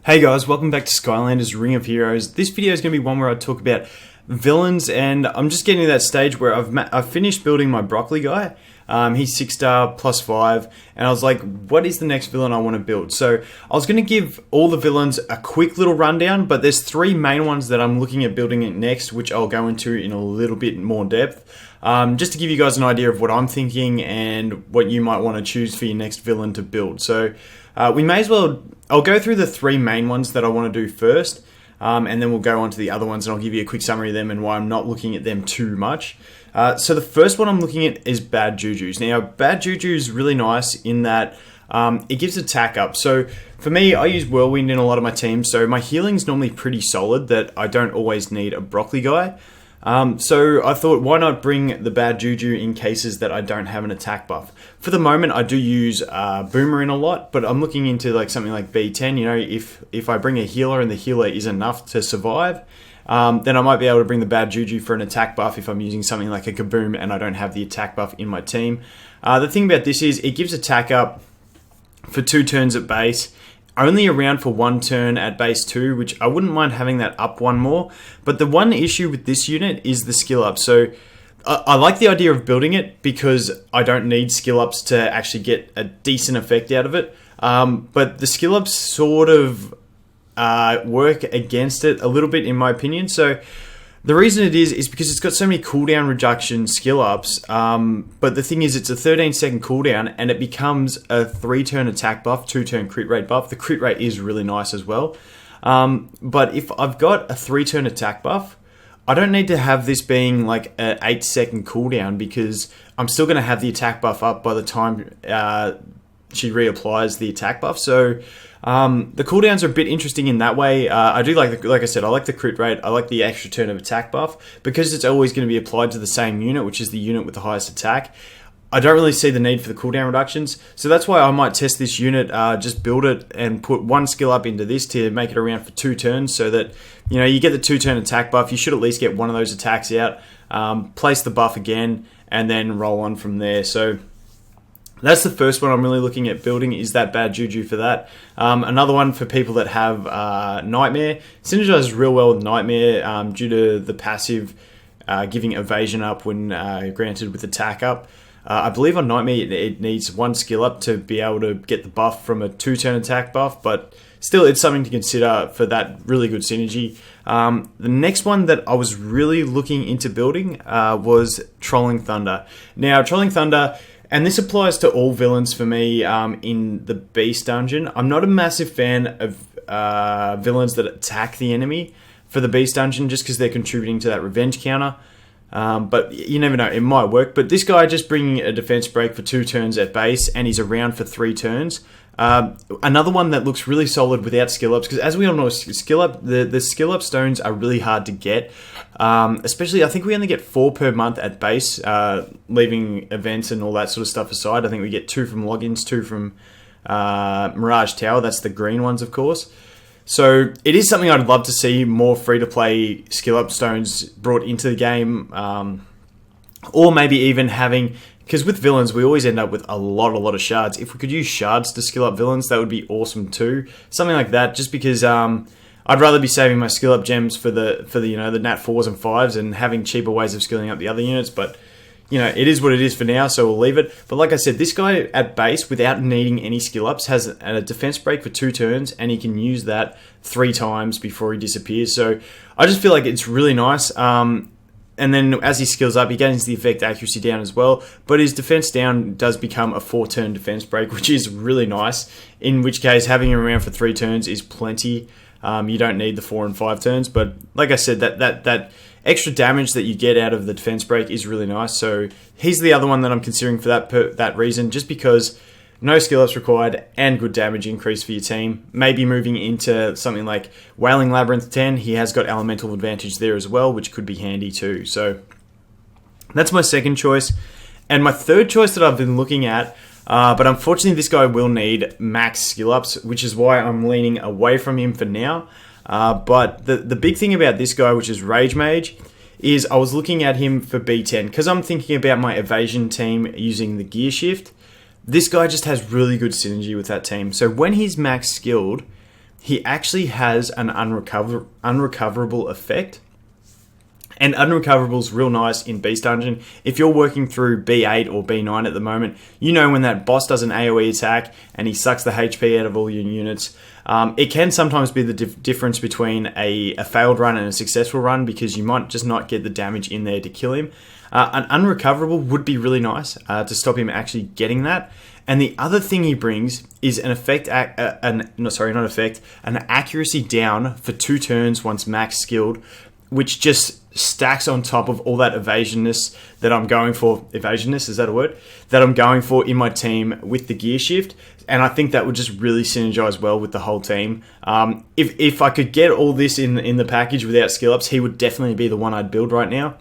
Hey guys, welcome back to Skylanders Ring of Heroes. This video is going to be one where I talk about villains, and I'm just getting to that stage where I've finished building my broccoli guy. He's 6-star plus 5, and I was like, what is the next villain I want to build? So I was going to give all the villains a quick little rundown, but there's 3 main ones that I'm looking at building it next, which I'll go into in a little bit more depth. Just to give you guys an idea of what I'm thinking and what you might want to choose for your next villain to build. So we may as well, I'll go through the 3 main ones that I want to do first, and then we'll go on to the other ones and I'll give you a quick summary of them and why I'm not looking at them too much. So the first one I'm looking at is Bad Jujus. Now, Bad Juju is really nice in that it gives attack up. So for me, I use Whirlwind in a lot of my teams, so my healing's normally pretty solid that I don't always need a broccoli guy. So I thought, why not bring the Bad Juju in cases that I don't have an attack buff? For the moment, I do use Boomer in a lot, but I'm looking into like something like B10. You know, if I bring a healer and the healer is enough to survive, then I might be able to bring the Bad Juju for an attack buff if I'm using something like a Kaboom and I don't have the attack buff in my team. The thing about this is it gives attack up for 2 turns at base, only around for 1 turn at base 2, which I wouldn't mind having that up 1 more. But the one issue with this unit is the skill up. So I like the idea of building it because I don't need skill ups to actually get a decent effect out of it. But the skill ups sort of work against it a little bit, in my opinion. So the reason it is because it's got so many cooldown reduction skill ups, but the thing is it's a 13-second cooldown and it becomes a 3-turn attack buff, 2-turn crit rate buff. The crit rate is really nice as well. But if I've got a 3-turn attack buff, I don't need to have this being like an 8-second cooldown because I'm still going to have the attack buff up by the time she reapplies the attack buff. So the cooldowns are a bit interesting in that way. I do like I said, I like the crit rate. I like the extra turn of attack buff because it's always going to be applied to the same unit, which is the unit with the highest attack. I don't really see the need for the cooldown reductions, so that's why I might test this unit, just build it and put 1 skill up into this to make it around for 2 turns so that, you know, you get the 2-turn attack buff. You should at least get one of those attacks out, place the buff again, and then roll on from there. So that's the first one I'm really looking at building, is that Bad Juju for that. Another one for people that have Nightmare. Synergizes real well with Nightmare due to the passive giving evasion up when granted with attack up. I believe on Nightmare it needs 1 skill up to be able to get the buff from a 2-turn attack buff, but still it's something to consider for that really good synergy. The next one that I was really looking into building was Trolling Thunder. Now, Trolling Thunder, and this applies to all villains for me in the Beast Dungeon. I'm not a massive fan of villains that attack the enemy for the Beast Dungeon just because they're contributing to that revenge counter. But you never know, it might work. But this guy just bringing a defense break for 2 turns at base, and he's around for 3 turns. Another one that looks really solid without skill ups, because as we all know, skill up the skill up stones are really hard to get. Especially, I think we only get 4 per month at base, leaving events and all that sort of stuff aside. I think we get 2 from logins, 2 from Mirage Tower. That's the green ones, of course. So it is something I'd love to see more free-to-play skill-up stones brought into the game, or maybe even having, because with villains we always end up with a lot of shards. If we could use shards to skill up villains, that would be awesome too. Something like that, just because I'd rather be saving my skill-up gems for the you know, the Nat 4s and 5s and having cheaper ways of skilling up the other units, but you know, it is what it is for now, so we'll leave it. But like I said, this guy at base, without needing any skill ups, has a defense break for 2 turns, and he can use that 3 times before he disappears. So I just feel like it's really nice. And then as he skills up, he gains the effect accuracy down as well. But his defense down does become a 4-turn defense break, which is really nice. In which case, having him around for 3 turns is plenty. You don't need the 4 and 5 turns. But like I said, that extra damage that you get out of the defense break is really nice. So he's the other one that I'm considering for that reason, just because no skill ups required and good damage increase for your team. Maybe moving into something like Wailing Labyrinth 10, he has got elemental advantage there as well, which could be handy too. So that's my second choice. And my third choice that I've been looking at, but unfortunately this guy will need max skill ups, which is why I'm leaning away from him for now. But the big thing about this guy, which is Rage Mage, is I was looking at him for B10 because I'm thinking about my evasion team using the gear shift. This guy just has really good synergy with that team. So when he's max skilled, he actually has an unrecoverable effect. And unrecoverable is real nice in Beast Dungeon. If you're working through B8 or B9 at the moment, you know when that boss does an AoE attack and he sucks the HP out of all your units. It can sometimes be the difference between a failed run and a successful run, because you might just not get the damage in there to kill him. An unrecoverable would be really nice to stop him actually getting that. And the other thing he brings is an accuracy down for 2 turns once max skilled, which just stacks on top of all that evasionness that I'm going for. Evasionness, is that a word? That I'm going for in my team with the gear shift. And I think that would just really synergize well with the whole team. If I could get all this in the package without skill ups, he would definitely be the one I'd build right now.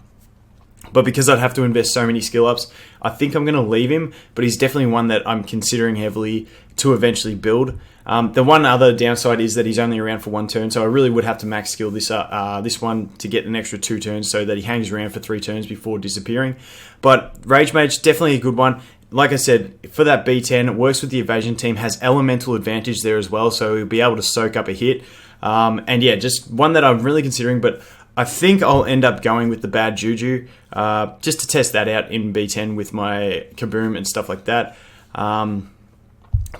But because I'd have to invest so many skill ups, I think I'm going to leave him. But he's definitely one that I'm considering heavily to eventually build. The one other downside is that he's only around for 1 turn, so I really would have to max skill this one to get an extra 2 turns, so that he hangs around for 3 turns before disappearing. But Rage Mage, definitely a good one. Like I said, for that B10, it works with the evasion team, has elemental advantage there as well, so he'll be able to soak up a hit. And yeah, just one that I'm really considering, but I think I'll end up going with the bad Juju, just to test that out in B10 with my Kaboom and stuff like that.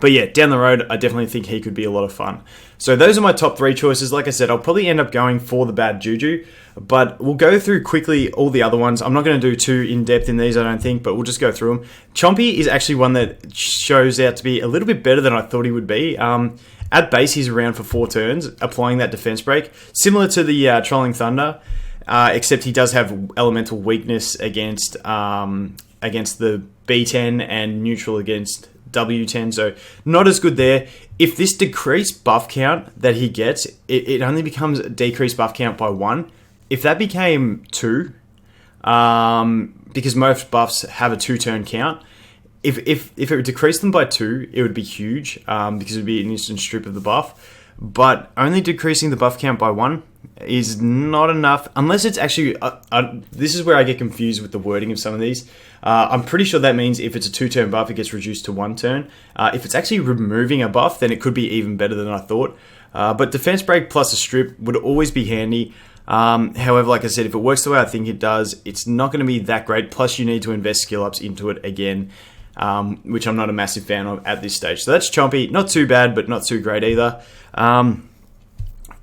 But yeah, down the road, I definitely think he could be a lot of fun. So those are my top 3 choices. Like I said, I'll probably end up going for the bad Juju, but we'll go through quickly all the other ones. I'm not going to do too in-depth in these, I don't think, but we'll just go through them. Chompy is actually one that shows out to be a little bit better than I thought he would be. At base, he's around for 4 turns, applying that defense break, similar to the Trolling Thunder, except he does have elemental weakness against the B10 and neutral against W10, so not as good there. If this decreased buff count that he gets, it only becomes a decreased buff count by 1. If that became 2, because most buffs have a 2-turn count, if it decreased them by 2, it would be huge, because it would be an instant strip of the buff. But only decreasing the buff count by 1 is not enough, unless it's actually... this is where I get confused with the wording of some of these. I'm pretty sure that means if it's a 2-turn buff, it gets reduced to 1 turn. If it's actually removing a buff, then it could be even better than I thought. But Defense Break plus a strip would always be handy. However, like I said, if it works the way I think it does, it's not going to be that great. Plus, you need to invest skill ups into it again, which I'm not a massive fan of at this stage. So that's Chompy. Not too bad, but not too great either.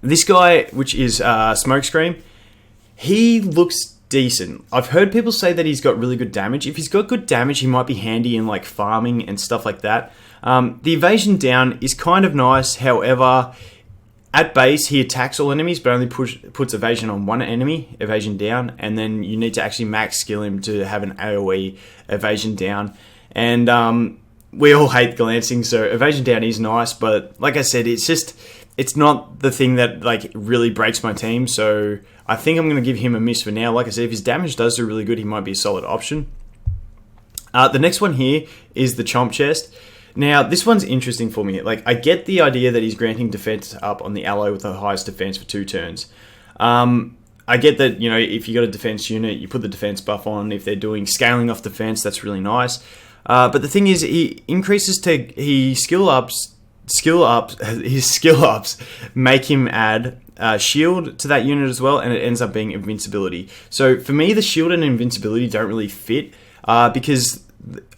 This guy, which is Smokescreen, he looks decent. I've heard people say that he's got really good damage. If he's got good damage, he might be handy in like farming and stuff like that. The evasion down is kind of nice. However, at base, he attacks all enemies, but only puts evasion on one enemy, evasion down, and then you need to actually max skill him to have an AoE evasion down. And we all hate glancing, so evasion down is nice, but like I said, it's not the thing that like really breaks my team, so I think I'm going to give him a miss for now. Like I said, if his damage does do really good, he might be a solid option. The next one here is the Chomp chest. Now, this one's interesting for me. Like, I get the idea that he's granting defense up on the ally with the highest defense for 2 turns. I get that, you know, if you got a defense unit, you put the defense buff on. If they're doing scaling off defense, that's really nice. But the thing is, his skill ups make him add shield to that unit as well, and it ends up being invincibility. So for me, the shield and invincibility don't really fit, because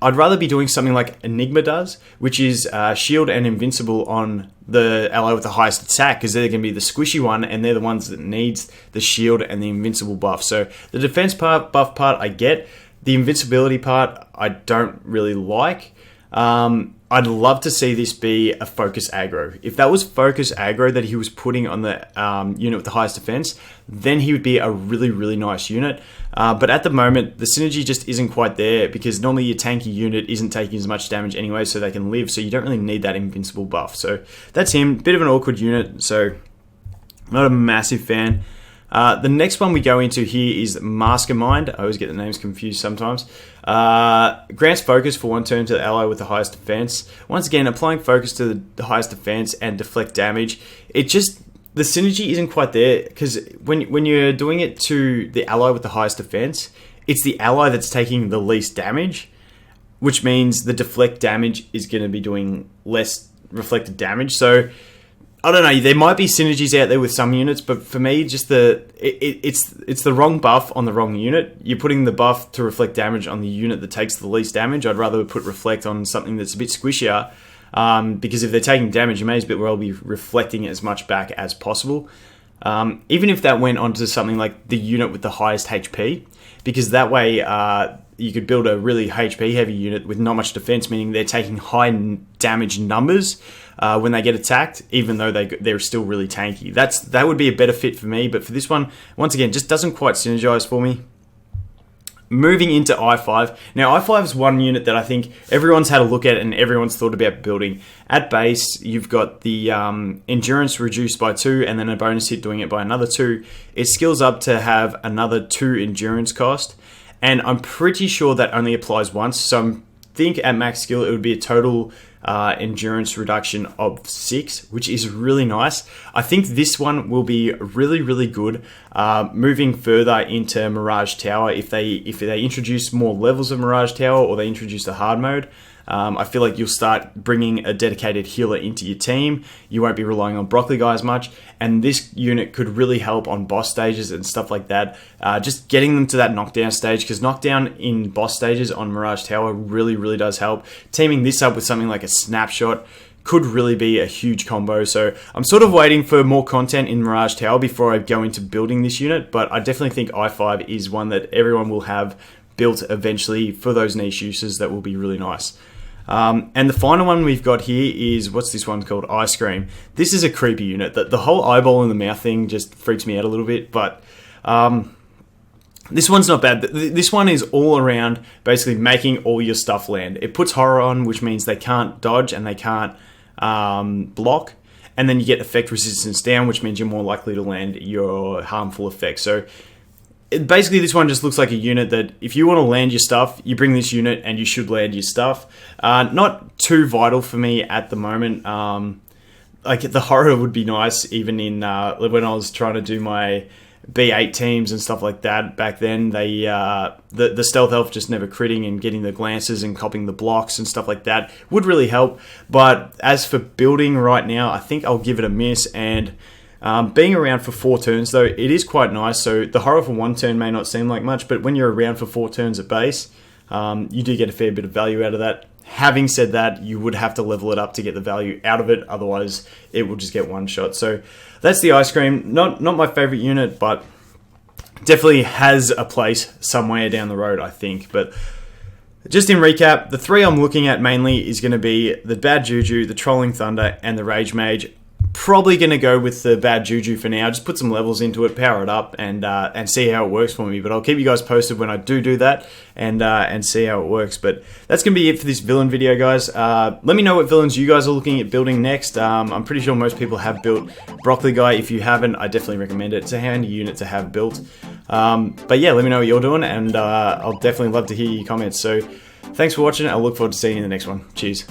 I'd rather be doing something like Enigma does, which is shield and invincible on the ally with the highest attack, because they're going to be the squishy one, and they're the ones that needs the shield and the invincible buff. So the defense buff part I get. The invincibility part I don't really like. I'd love to see this be a focus aggro. If that was focus aggro that he was putting on the unit with the highest defense, then he would be a really, really nice unit. But at the moment, the synergy just isn't quite there, because normally your tanky unit isn't taking as much damage anyway, so they can live. So you don't really need that invincible buff. So that's him. Bit of an awkward unit, so not a massive fan. The next one we go into here is Mastermind. I always get the names confused sometimes. Grants focus for 1 turn to the ally with the highest defense. Once again, applying focus to the highest defense and deflect damage. The synergy isn't quite there, because when you're doing it to the ally with the highest defense, it's the ally that's taking the least damage, which means the deflect damage is going to be doing less reflected damage. So I don't know. There might be synergies out there with some units, but for me, just it's the wrong buff on the wrong unit. You're putting the buff to reflect damage on the unit that takes the least damage. I'd rather put reflect on something that's a bit squishier, because if they're taking damage, you may as well be reflecting as much back as possible. Even if that went onto something like the unit with the highest HP, because that way you could build a really HP heavy unit with not much defense, meaning they're taking high damage numbers when they get attacked, even though they're still really tanky. That would be a better fit for me, but for this one, once again, just doesn't quite synergize for me. Moving into I5. Now, I5 is one unit that I think everyone's had a look at and everyone's thought about building. At base, you've got the endurance reduced by 2 and then a bonus hit doing it by another 2. It skills up to have another 2 endurance cost. And I'm pretty sure that only applies once. So I think at max skill, it would be a total endurance reduction of 6, which is really nice. I think this one will be really, really good moving further into Mirage Tower. If they introduce more levels of Mirage Tower or they introduce the hard mode, I feel like you'll start bringing a dedicated healer into your team. You won't be relying on Broccoli Guy as much, and this unit could really help on boss stages and stuff like that. Just getting them to that knockdown stage, because knockdown in boss stages on Mirage Tower really, really does help. Teaming this up with something like a snapshot could really be a huge combo. So I'm sort of waiting for more content in Mirage Tower before I go into building this unit, but I definitely think I5 is one that everyone will have built eventually for those niche uses that will be really nice. And the final one we've got here is, what's this one called? Icecream. This is a creepy unit. The whole eyeball in the mouth thing just freaks me out a little bit, but this one's not bad. This one is all around basically making all your stuff land. It puts horror on, which means they can't dodge and they can't block, and then you get effect resistance down, which means you're more likely to land your harmful effects. So basically, this one just looks like a unit that if you want to land your stuff, you bring this unit and you should land your stuff. Not too vital for me at the moment. Like the horror would be nice, even in when I was trying to do my B8 teams and stuff like that back then. The stealth elf just never critting and getting the glances and copying the blocks and stuff like that would really help. But as for building right now, I think I'll give it a miss. And being around for 4 turns, though, it is quite nice. So the horror for 1 turn may not seem like much, but when you're around for 4 turns at base, you do get a fair bit of value out of that. Having said that, you would have to level it up to get the value out of it, otherwise it will just get one shot. So that's the Icecream. Not my favorite unit, but definitely has a place somewhere down the road, I think. But just in recap, the 3 I'm looking at mainly is going to be the Bad Juju, the Trolling Thunder, and the Rage Mage. Probably going to go with the Bad Juju for now. Just put some levels into it, power it up, and see how it works for me. But I'll keep you guys posted when I do that, and see how it works. But that's going to be it for this villain video, guys. Let me know what villains you guys are looking at building next. I'm pretty sure most people have built Broccoli Guy. If you haven't, I definitely recommend it. It's a handy unit to have built. But yeah, let me know what you're doing, and I'll definitely love to hear your comments. So thanks for watching. I'll look forward to seeing you in the next one. Cheers.